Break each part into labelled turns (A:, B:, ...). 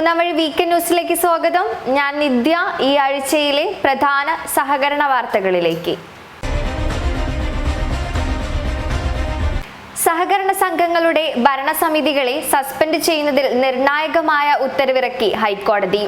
A: മൂന്നാം വഴി വീക്കെൻഡ് ന്യൂസിലേക്ക് സ്വാഗതം. ഞാൻ നിത്യ. ഈ ആഴ്ചയിലെ പ്രധാന സഹകരണ വാർത്തകളിലേക്ക്. സഹകരണ സംഘങ്ങളുടെ ഭരണസമിതികളെ സസ്പെൻഡ് ചെയ്യുന്നതിൽ നിർണായകമായ ഉത്തരവിറക്കി ഹൈക്കോടതി.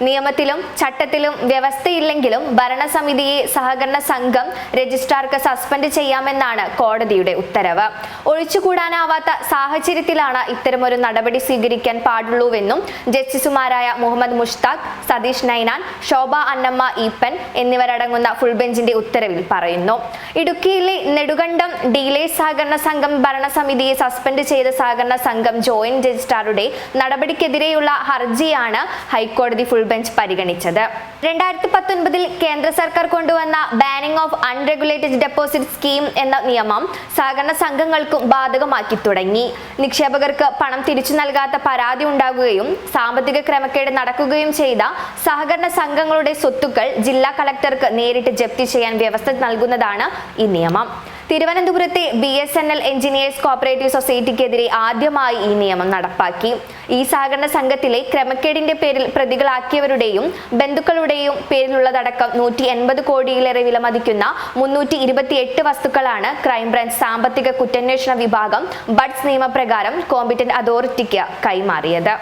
A: നിയമത്തിലും ചട്ടത്തിലും വ്യവസ്ഥയില്ലെങ്കിലും ഭരണസമിതിയെ സഹകരണ സംഘം രജിസ്ട്രാർക്ക് സസ്പെൻഡ് ചെയ്യാമെന്നാണ് കോടതിയുടെ ഉത്തരവ്. ഒഴിച്ചുകൂടാനാവാത്ത സാഹചര്യത്തിലാണ് ഇത്തരമൊരു നടപടി സ്വീകരിക്കാൻ പാടുള്ളൂവെന്നും ജസ്റ്റിസുമാരായ മുഹമ്മദ് മുഷ്താഖ്, സതീഷ് നൈനാൻ, ശോഭ അന്നമ്മ ഈപ്പൻ എന്നിവരടങ്ങുന്ന ഫുൾ ബെഞ്ചിന്റെ ഉത്തരവിൽ പറയുന്നു. ഇടുക്കിയിലെ നെടുകണ്ടം ഡീലേഴ്സ് സഹകരണ സംഘം ഭരണസമിതിയെ സസ്പെൻഡ് ചെയ്ത സഹകരണ സംഘം ജോയിന്റ് രജിസ്ട്രാറുടെ നടപടിക്കെതിരെയുള്ള ഹർജിയാണ് ഹൈക്കോടതി ഫുൾ ബെഞ്ച് പരിഗണിച്ചത്. 2019 കേന്ദ്ര സർക്കാർ കൊണ്ടുവന്ന ബാനിംഗ് ഓഫ് അൺറെഗുലേറ്റഡ് ഡെപ്പോസിറ്റ് സ്കീം എന്ന നിയമം സഹകരണ സംഘങ്ങൾക്കും ബാധകമാക്കി തുടങ്ങി. നിക്ഷേപകർക്ക് പണം തിരിച്ചു നൽകാത്ത പരാതി ഉണ്ടാകുകയും സാമ്പത്തിക ക്രമക്കേട് നടക്കുകയും ചെയ്ത സഹകരണ സംഘങ്ങളുടെ സ്വത്തുക്കൾ ജില്ലാ കളക്ടർക്ക് നേരിട്ട് ജപ്തി ചെയ്യാൻ വ്യവസ്ഥ നൽകുന്നതാണ് ഈ നിയമം. തിരുവനന്തപുരത്തെ BSNL എഞ്ചിനീയേഴ്സ് കോപ്പറേറ്റീവ് സൊസൈറ്റിക്കെതിരെ ആദ്യമായി ഈ നിയമം നടപ്പാക്കി. ഈ സഹകരണ സംഘത്തിലെ ക്രമക്കേടിന്റെ പേരിൽ പ്രതികളാക്കിയവരുടെയും ബന്ധുക്കളുടെയും പേരിലുള്ളതടക്കം 180 കോടിയിലേറെ വിലമതിക്കുന്ന 328 വസ്തുക്കളാണ് ക്രൈംബ്രാഞ്ച് സാമ്പത്തിക കുറ്റാന്വേഷണ വിഭാഗം ബഡ്സ് നിയമപ്രകാരം കോമ്പിറ്റന്റ് അതോറിറ്റിക്ക് കൈമാറിയത്.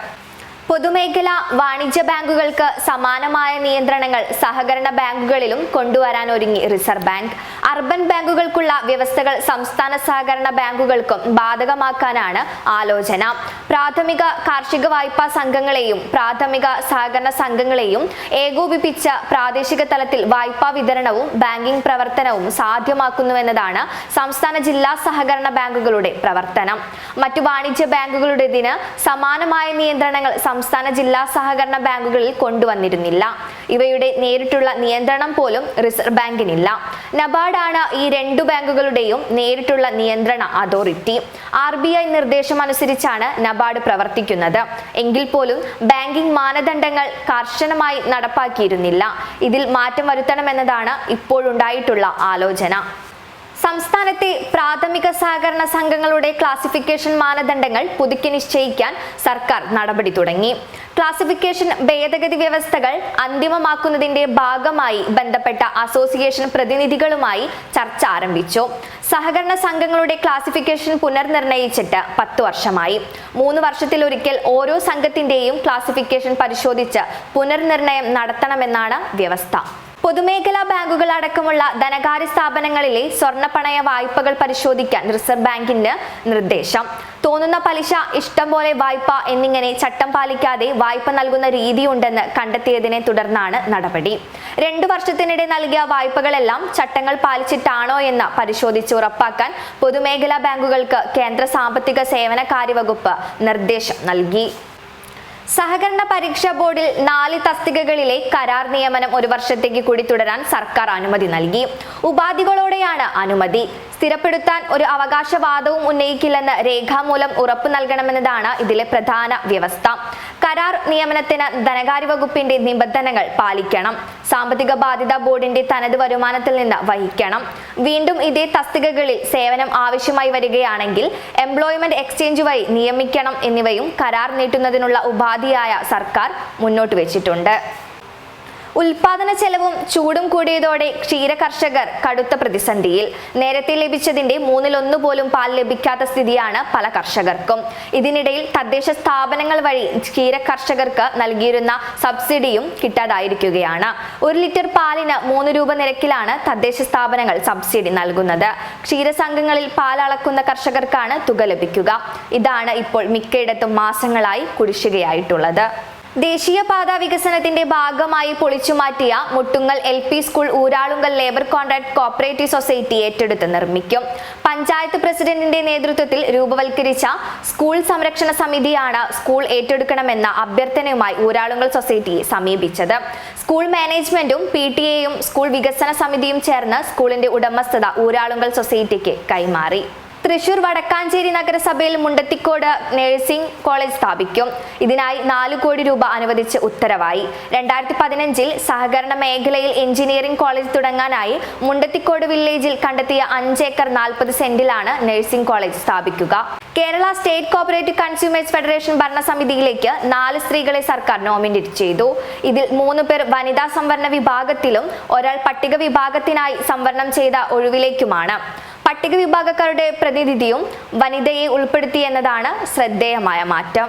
A: പൊതുമേഖലാ വാണിജ്യ ബാങ്കുകൾക്ക് സമാനമായ നിയന്ത്രണങ്ങൾ സഹകരണ ബാങ്കുകളിലും കൊണ്ടുവരാൻ ഒരുങ്ങി റിസർവ് ബാങ്ക്. അർബൻ ബാങ്കുകൾക്കുള്ള വ്യവസ്ഥകൾ സംസ്ഥാന സഹകരണ ബാങ്കുകൾക്കും ബാധകമാക്കാനാണ് ആലോചന. പ്രാഥമിക കാർഷിക വായ്പാ സംഘങ്ങളെയും പ്രാഥമിക സഹകരണ സംഘങ്ങളെയും ഏകോപിപ്പിച്ച പ്രാദേശിക തലത്തിൽ വായ്പാ വിതരണവും ബാങ്കിംഗ് പ്രവർത്തനവും സാധ്യമാക്കുന്നുവെന്നതാണ് സംസ്ഥാന ജില്ലാ സഹകരണ ബാങ്കുകളുടെ പ്രവർത്തനം. മറ്റു വാണിജ്യ ബാങ്കുകളുടേതിന് സമാനമായ നിയന്ത്രണങ്ങൾ സംസ്ഥാന ജില്ലാ സഹകരണ ബാങ്കുകളിൽ കൊണ്ടുവന്നിരുന്നില്ല. ഇവയുടെ നേരിട്ടുള്ള നിയന്ത്രണം പോലും റിസർവ് ബാങ്കിനില്ല. നബാർഡാണ് ഈ രണ്ടു ബാങ്കുകളുടെയും നേരിട്ടുള്ള നിയന്ത്രണ അതോറിറ്റി. RBI നിർദ്ദേശം അനുസരിച്ചാണ് നബാർഡ് പ്രവർത്തിക്കുന്നത്. എങ്കിൽ പോലും ബാങ്കിംഗ് മാനദണ്ഡങ്ങൾ കർശനമായി നടപ്പാക്കിയിരുന്നില്ല. ഇതിൽ മാറ്റം വരുത്തണമെന്നതാണ് ഇപ്പോഴുണ്ടായിട്ടുള്ള ആലോചന. സംസ്ഥാനത്തെ പ്രാഥമിക സഹകരണ സംഘങ്ങളുടെ ക്ലാസിഫിക്കേഷൻ മാനദണ്ഡങ്ങൾ പുതുക്കി നിശ്ചയിക്കാൻ സർക്കാർ നടപടി തുടങ്ങി. ക്ലാസിഫിക്കേഷൻ ഭേദഗതി വ്യവസ്ഥകൾ അന്തിമമാക്കുന്നതിന്റെ ഭാഗമായി ബന്ധപ്പെട്ട അസോസിയേഷൻ പ്രതിനിധികളുമായി ചർച്ച ആരംഭിച്ചു. സഹകരണ സംഘങ്ങളുടെ ക്ലാസിഫിക്കേഷൻ പുനർനിർണയിച്ചിട്ട് 10 വർഷമായി. 3 വർഷത്തിലൊരിക്കൽ ഓരോ സംഘത്തിന്റെയും ക്ലാസിഫിക്കേഷൻ പരിശോധിച്ച് പുനർനിർണയം നടത്തണമെന്നാണ് വ്യവസ്ഥ. പൊതുമേഖലാ ബാങ്കുകൾ അടക്കമുള്ള ധനകാര്യ സ്ഥാപനങ്ങളിലെ സ്വർണ്ണപ്പണയ വായ്പകൾ പരിശോധിക്കാൻ റിസർവ് ബാങ്കിന്റെ നിർദ്ദേശം. തോന്നുന്ന പലിശ, ഇഷ്ടം പോലെ വായ്പ എന്നിങ്ങനെ ചട്ടം പാലിക്കാതെ വായ്പ നൽകുന്ന രീതിയുണ്ടെന്ന് കണ്ടെത്തിയതിനെ തുടർന്നാണ് നടപടി. 2 വർഷത്തിനിടെ നൽകിയ വായ്പകളെല്ലാം ചട്ടങ്ങൾ പാലിച്ചിട്ടാണോ എന്ന് പരിശോധിച്ച് ഉറപ്പാക്കാൻ പൊതുമേഖലാ ബാങ്കുകൾക്ക് കേന്ദ്ര സാമ്പത്തിക സേവനകാര്യ വകുപ്പ് നിർദ്ദേശം നൽകി. സഹകരണ പരീക്ഷാ ബോർഡിൽ 4 തസ്തികകളിലെ കരാർ നിയമനം 1 വർഷത്തേക്ക് കൂടി തുടരാൻ സർക്കാർ അനുമതി നൽകി. ഉപാധികളോടെയാണ് അനുമതി. സ്ഥിരപ്പെടുത്താൻ ഒരു അവകാശവാദവും ഉന്നയിക്കില്ലെന്ന് രേഖാമൂലം ഉറപ്പു നൽകണമെന്നതാണ് ഇതിലെ പ്രധാന വ്യവസ്ഥ. കരാർ നിയമനത്തിന് ധനകാര്യ വകുപ്പിന്റെ നിബന്ധനകൾ പാലിക്കണം. സാമ്പത്തിക ബാധ്യത ബോർഡിന്റെ തനത് വരുമാനത്തിൽ നിന്ന് വഹിക്കണം. വീണ്ടും ഇതേ തസ്തികകളിൽ സേവനം ആവശ്യമായി വരികയാണെങ്കിൽ എംപ്ലോയ്മെന്റ് എക്സ്ചേഞ്ച് വഴി നിയമിക്കണം എന്നിവയും കരാർ നീട്ടുന്നതിനുള്ള ഉപാധിയായ സർക്കാർ മുന്നോട്ട് വെച്ചിട്ടുണ്ട്. ഉൽപാദന ചെലവും ചൂടും കൂടിയതോടെ ക്ഷീര കർഷകർ കടുത്ത പ്രതിസന്ധിയിൽ. നേരത്തെ ലഭിച്ചതിന്റെ 1/3 പോലും പാൽ ലഭിക്കാത്ത സ്ഥിതിയാണ് പല കർഷകർക്കും. ഇതിനിടയിൽ തദ്ദേശ സ്ഥാപനങ്ങൾ വഴി ക്ഷീര കർഷകർക്ക് നൽകിയിരുന്ന സബ്സിഡിയും കിട്ടാതായിരിക്കുകയാണ്. 1 ലിറ്റർ പാലിന് 3 രൂപ നിരക്കിലാണ് തദ്ദേശ സ്ഥാപനങ്ങൾ സബ്സിഡി നൽകുന്നത്. ക്ഷീരസംഘങ്ങളിൽ പാൽ അളക്കുന്ന കർഷകർക്കാണ് തുക ലഭിക്കുക. ഇതാണ് ഇപ്പോൾ മിക്കയിടത്തും മാസങ്ങളായി കുടിശ്ശികയായിട്ടുള്ളത്. ദേശീയപാത വികസനത്തിന്റെ ഭാഗമായി പൊളിച്ചുമാറ്റിയ Muttungal LP school Uralungal labour contract cooperative society ഏറ്റെടുത്ത് നിർമ്മിക്കും. പഞ്ചായത്ത് പ്രസിഡന്റിന്റെ നേതൃത്വത്തിൽ രൂപവൽക്കരിച്ച സ്കൂൾ സംരക്ഷണ സമിതിയാണ് സ്കൂൾ ഏറ്റെടുക്കണമെന്ന അഭ്യർത്ഥനയുമായി ഊരാളുങ്കൽ സൊസൈറ്റിയെ സമീപിച്ചത്. സ്കൂൾ മാനേജ്മെന്റും PTA-യും സ്കൂൾ വികസന സമിതിയും ചേർന്ന് സ്കൂളിന്റെ ഉടമസ്ഥത ഊരാളുങ്കൽ സൊസൈറ്റിക്ക് കൈമാറി. തൃശൂർ വടക്കാഞ്ചേരി നഗരസഭയിൽ മുണ്ടത്തിക്കോട് നഴ്സിംഗ് കോളേജ് സ്ഥാപിക്കും. ഇതിനായി 4 കോടി രൂപ അനുവദിച്ച് ഉത്തരവായി. 2015-ൽ സഹകരണ മേഖലയിൽ എഞ്ചിനീയറിംഗ് കോളേജ് തുടങ്ങാനായി മുണ്ടത്തിക്കോട് വില്ലേജിൽ കണ്ടെത്തിയ 5 ഏക്കർ 40 സെന്റിലാണ് നഴ്സിംഗ് കോളേജ് സ്ഥാപിക്കുക. Kerala state cooperative consumers federation ഭരണസമിതിയിലേക്ക് 4 സ്ത്രീകളെ സർക്കാർ നോമിനേറ്റ് ചെയ്തു. ഇതിൽ 3 പേർ വനിതാ സംവരണ വിഭാഗത്തിലും ഒരാൾ പട്ടിക വിഭാഗത്തിനായി സംവരണം ചെയ്ത ഒഴിവിലേക്കുമാണ്. പട്ടിക വിഭാഗക്കാരുടെ പ്രതിനിധിയും വനിതയെ ഉൾപ്പെടുത്തിയെന്നതാണ് ശ്രദ്ധേയമായ മാറ്റം.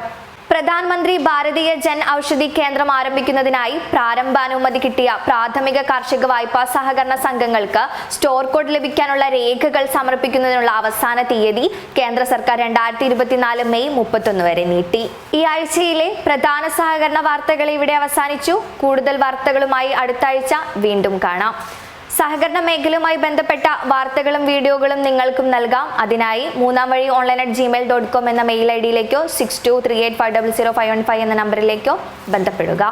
A: പ്രധാനമന്ത്രി ഭാരതീയ ജൻ ഔഷധി കേന്ദ്രം ആരംഭിക്കുന്നതിനായി പ്രാരംഭാനുമതി കിട്ടിയ പ്രാഥമിക കാർഷിക വായ്പാ സഹകരണ സംഘങ്ങൾക്ക് സ്റ്റോർ കോഡ് ലഭിക്കാനുള്ള രേഖകൾ സമർപ്പിക്കുന്നതിനുള്ള അവസാന തീയതി കേന്ദ്ര സർക്കാർ 2024 മെയ് 31 വരെ നീട്ടി. ഈ ആഴ്ചയിലെ പ്രധാന സഹകരണ വാർത്തകൾ ഇവിടെ അവസാനിച്ചു. കൂടുതൽ വാർത്തകളുമായി അടുത്ത ആഴ്ച വീണ്ടും കാണാം. സഹകരണ മേഖലയുമായി ബന്ധപ്പെട്ട വാർത്തകളും വീഡിയോകളും നിങ്ങൾക്കും നൽകാം. അതിനായി മൂന്നാം വഴി online@gmail.com എന്ന മെയിൽ ഐഡിയിലേക്കോ 6238500515 എന്ന നമ്പറിലേക്കോ ബന്ധപ്പെടുക.